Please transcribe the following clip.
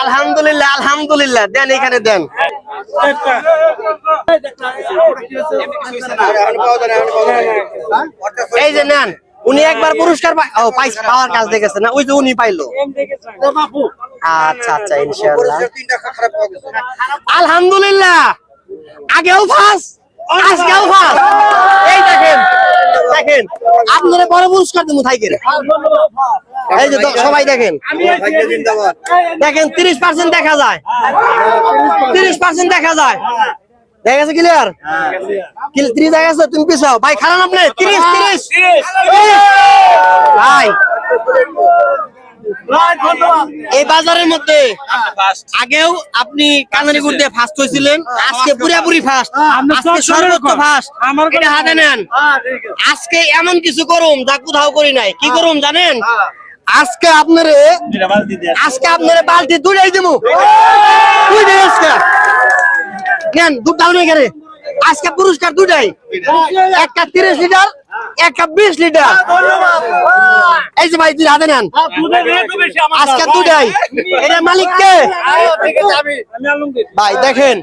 আলহামদুলিল্লাহ আলহামদুলিল্লাহ, দেন এখানে দেন। এই যে নেন, উনি একবার পুরস্কার পাওয়ার কাজ দেখেছে না, ওই যে উনি পাইলো। আচ্ছা আচ্ছা, ইনশাআল্লাহ আলহামদুলিল্লাহ, আগেও ফার্স্ট আজকেও ফার্স্ট। এই দেখেন দেখেন, আপনারা বড় পুরস্কার দেবো থাইকে। এই যে সবাই দেখেন দেখেন, 30% দেখা যায়, 30% দেখা যায়। দেখা গেছে ক্লিয়ার, 30 দেখা গেছে। তুমি পিছাও ভাই, খারাপ আপনি 30 ভাই। এই বাজারের মধ্যে আগেও আপনি কানারিগুড় দিয়ে ফার্স্ট হয়েছিলেন, আজকে পুরোপুরি ফার্স্ট, আজকে সর্বোচ্চ ফার্স্ট। এটা হাতে নেন। আজকে এমন কিছু করুম যা কোথাও করি নাই। কি করুম জানেন? আজকে আপনারে বালতি দুটাই দেবো, নেন দুটাও নেই কেন। আজকে পুরস্কার দুটাই, একটা 30 লিটার, একটা 20 লিটার। এই যে ভাই দুই হাতে নেন, আজকে দুটাই। এটার মালিক কে ভাই? দেখেন